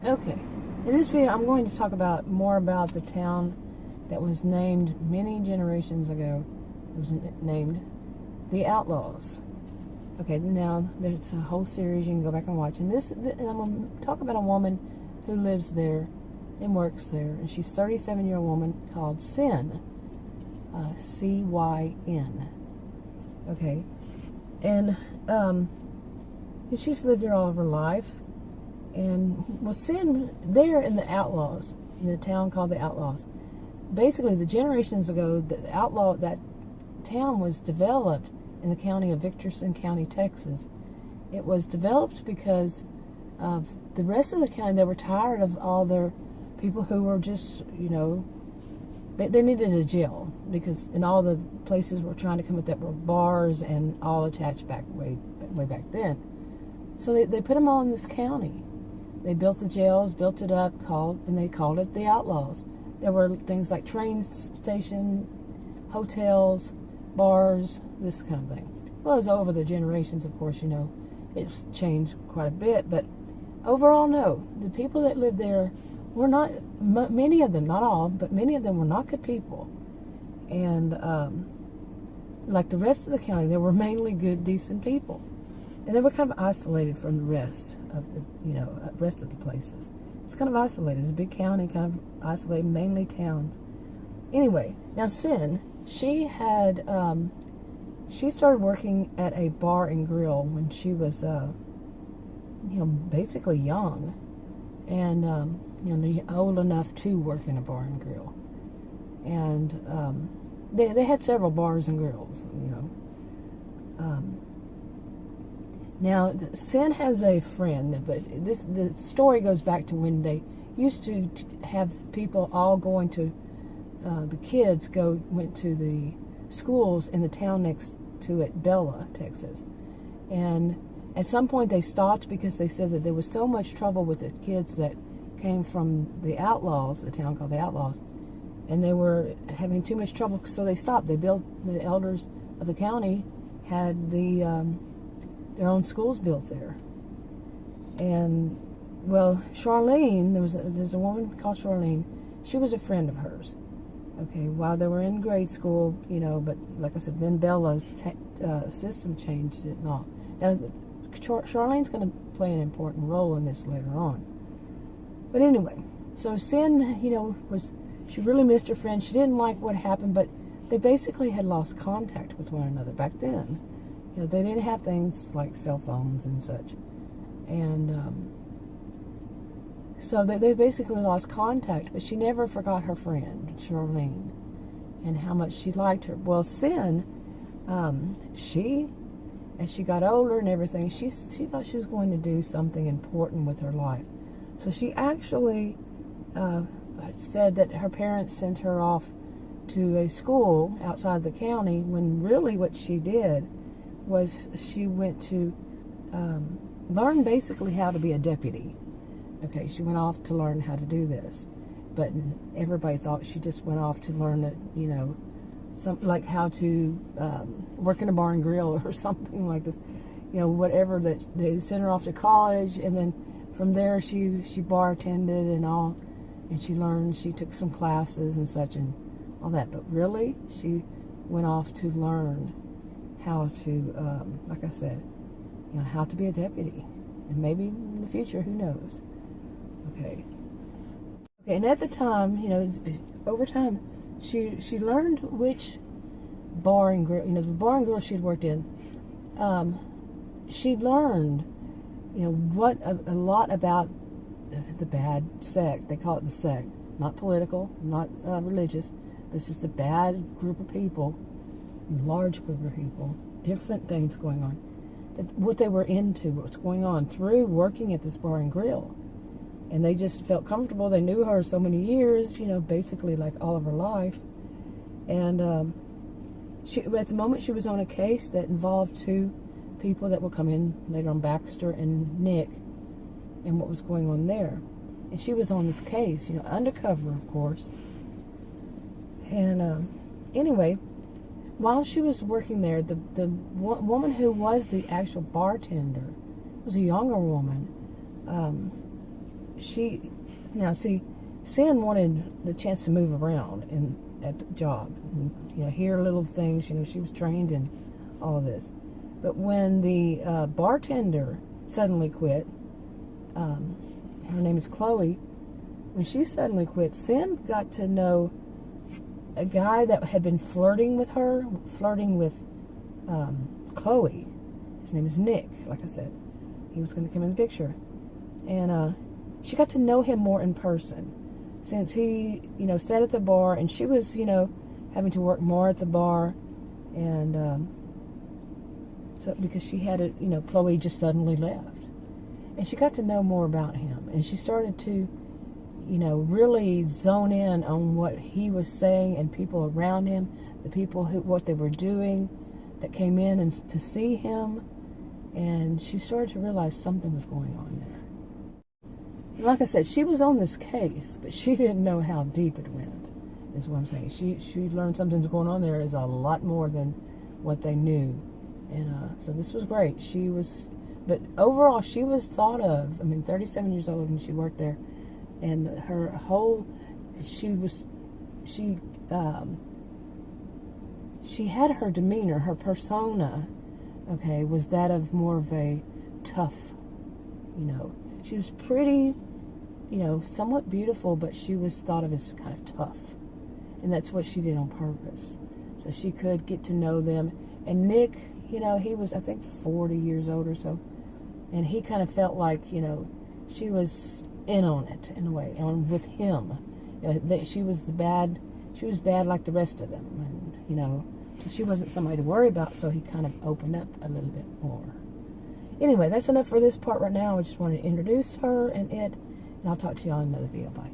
Okay, in this video I'm going to talk about more about the town that was named many generations ago. It was named the Outlaws. Okay, now there's a whole series you can go back and watch. And I'm going to talk about a woman who lives there and works there. And she's a 37-year-old woman called Cyn, C-Y-N. Okay, and she's lived there all of her life. And was Cyn there in the Outlaws, in the town called the Outlaws. Basically, the generations ago, that town was developed in the county of Victorson County, Texas. It was developed because of the rest of the county. They were tired of all their people who were just, they needed a jail, because in all the places were trying to come up that were bars and all attached way back then. So they put them all in this county. They built the jails, built it up, and they called it the Outlaws. There were things like train station, hotels, bars, this kind of thing. Well, as over the generations, of course, it's changed quite a bit. But overall, no. The people that lived there were not, many of them, not all, but many of them were not good people. And like the rest of the county, they were mainly good, decent people. And they were kind of isolated from the rest of the places. It's kind of isolated. It's a big county, kind of isolated, mainly towns. Anyway, now Cyn, she started working at a bar and grill when she was, basically young, and old enough to work in a bar and grill. And they had several bars and grills, Now, Cyn has a friend, but the story goes back to when they used to have people all going to, the kids went to the schools in the town next to it, Bella, Texas. And at some point they stopped because they said that there was so much trouble with the kids that came from the Outlaws, the town called the Outlaws, and they were having too much trouble, so they stopped. The elders of the county had their own schools built there. And, well, Charlene, there's a woman called Charlene. She was a friend of hers, okay, while they were in grade school, but like I said, then Bella's system changed it and all. Now, Charlene's going to play an important role in this later on. But anyway, so Cyn, she really missed her friend. She didn't like what happened, but they basically had lost contact with one another back then. They didn't have things like cell phones and such. And so they basically lost contact, but she never forgot her friend, Charlene, and how much she liked her. Well, Cyn, as she got older and everything, she thought she was going to do something important with her life. So she actually said that her parents sent her off to a school outside the county, when really what she did was she went to learn basically how to be a deputy. Okay, she went off to learn how to do this, but everybody thought she just went off to learn it, something like how to work in a bar and grill or something like this, whatever. That they sent her off to college, and then from there she bartended and all, and she learned. She took some classes and such and all that, but really she went off to learn how to, like I said, how to be a deputy, and maybe in the future, who knows? Okay, and at the time, over time, she learned which bar and grill, the bar and grill she'd worked in. She learned, what a lot about the bad sect. They call it the sect, not political, not religious. But it's just a bad group of people. Large group of people, different things going on, what they were into, what's going on through working at this bar and grill. And they just felt comfortable. They knew her so many years, basically like all of her life. And at the moment she was on a case that involved two people that will come in later on, Baxter and Nick, and what was going on there. And she was on this case, undercover, of course. And anyway, while she was working there, the woman who was the actual bartender was a younger woman. Sin wanted the chance to move around at the job, and, hear little things. She was trained in all of this. But when the bartender suddenly quit, her name is Chloe. When she suddenly quit, Sin got to know a guy that had been flirting with Chloe. His name is Nick, like I said. He was going to come in the picture. And she got to know him more in person. Since he, stayed at the bar, and she was, having to work more at the bar. And so because she had it, Chloe just suddenly left. And she got to know more about him. And she started to, really zone in on what he was saying and people around him, the people what they were doing that came in and to see him. And she started to realize something was going on there. And like I said, she was on this case, but she didn't know how deep it went, is what I'm saying. She learned something's going on there is a lot more than what they knew. And so this was great. But overall, she was thought of, 37 years old when she worked there. And her whole, she had her demeanor, her persona, okay, was that of more of a tough, she was pretty, somewhat beautiful, but she was thought of as kind of tough. And that's what she did on purpose. So she could get to know them. And Nick, he was, I think, 40 years old or so. And he kind of felt like, she was in on it, in a way, with him. She was bad like the rest of them. And, so she wasn't somebody to worry about, so he kind of opened up a little bit more. Anyway, that's enough for this part right now. I just wanted to introduce her and it, and I'll talk to you all in another video. Bye.